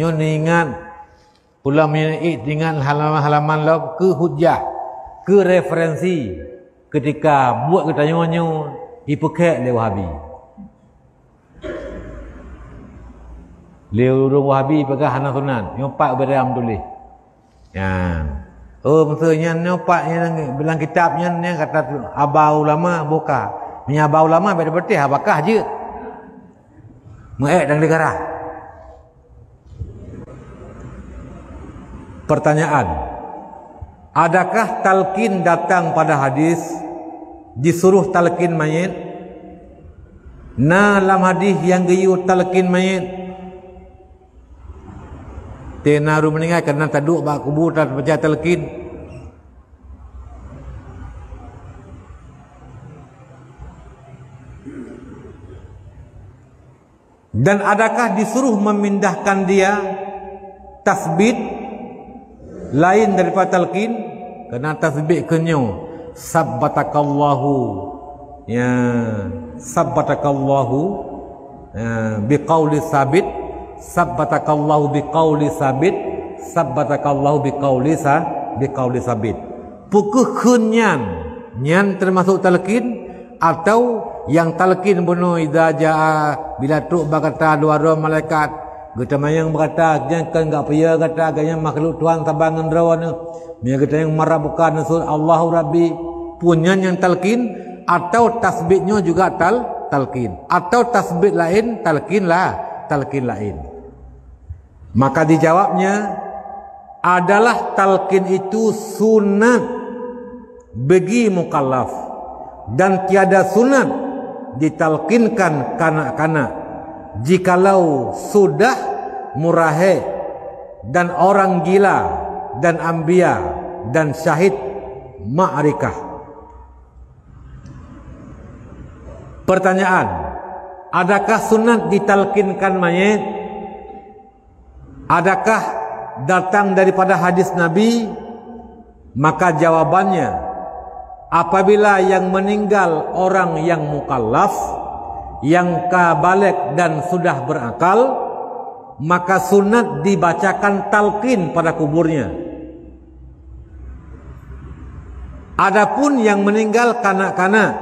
nyo ingat pula dengan halaman-halaman lo ke hujah, ke referensi ketika buat ketanya nyo ipekek le Wahabi. Le urung Wahabi pegah hana sunan, nyopak beram tulis. Ya. Oh maksudnya nyopak yang bilang kitabnya yang kata abau ulama buka. Nya abau ulama beda bertih apakah je. Meek dan negara. Pertanyaan. Adakah talqin datang pada hadis disuruh talqin mayit? Nah dalam hadis yang geyu talqin mayit tenaru meninggal kerana taduk bak kubur tak baca talqin. Dan adakah disuruh memindahkan dia tasbih lain daripada talqin? Kerana tasbih kenyo sabbatakallahu ya sabbatakallahu biqauli sabit, sabbatakallahu biqauli sabit, sabbatakallahu biqauli sabit. Pukul kunyan nyan termasuk talqin atau yang talqin bunuh idza jaa bila tu berkata dua malaikat kita yang berkata jangan enggak payah kata ganya makhluk Tuhan tabangan rawan dia kata yang marah bukan rasul Allahu Rabbi punya yang talqin atau tasbihnya juga talqin atau tasbih lain talqin lain. Maka dijawabnya adalah talqin itu sunat bagi mukallaf dan tiada sunat ditalqinkan kanak-kanak jikalau sudah murahe dan orang gila dan anbiya dan syahid ma'rikah. Pertanyaan, adakah sunat ditalqinkan mayit? Adakah datang daripada hadis Nabi? Maka jawabannya, apabila yang meninggal orang yang mukallaf, yang kabaligh dan sudah berakal, maka sunat dibacakan talqin pada kuburnya. Adapun yang meninggal kanak-kanak,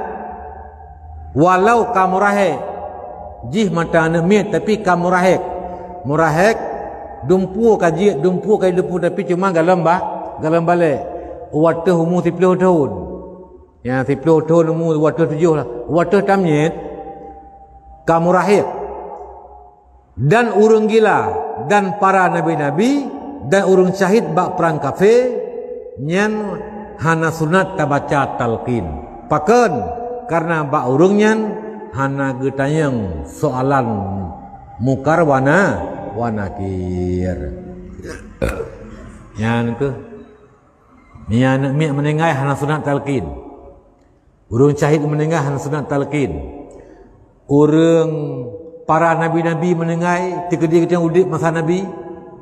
walau kamurahe, jih mata anemit tapi kamurahek, murahek, dumpu kaji, dumpu kai dumpu tapi cuma galam balik. Waktu umur 10 tahun. Ya 10 tahun umur waktu 7 lah. Waktu tamnyet kamu rahib dan urung gila dan para nabi-nabi dan urung syahid bak perang kafir nyan hana sunat tabaca talqin. Paken karena bak urung nyan hana getayang soalan mukar wana nakir. Nyan ke Nia anak miak meninggal hana sunat talqin. Urung syahid meninggal hana sunat talqin. Urung para nabi-nabi meninggal ketika udip masa nabi,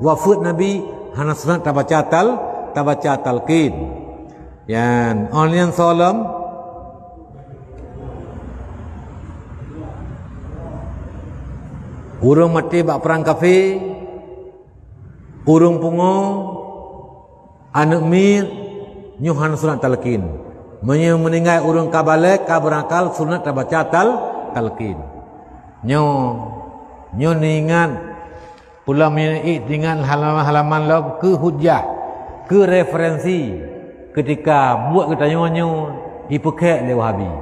wafat nabi hana sunat tabaca talqin. Yan onlian salam urung mati bak perang kafir, urung pungo anak mir nyuhan sunat talqin. Meninggal urung kabaligh kaberakal sunat baca talqin. Nyo ingat pula dengan halaman-halaman lo ke hujah, ke referensi ketika buat ketanya nyo ipekek le Wahabi.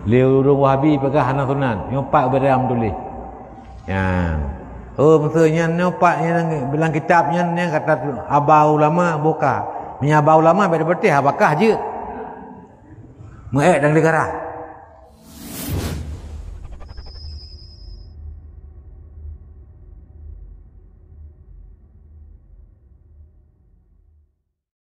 Le urung Wahabi pegah hana sunan, nyopak beram tulis. Ya. Oh maksudnya nyopak yang bilang kitabnya yang kata abau ulama buka. Nya abau ulama beda bertih apakah je. Meek dan negara.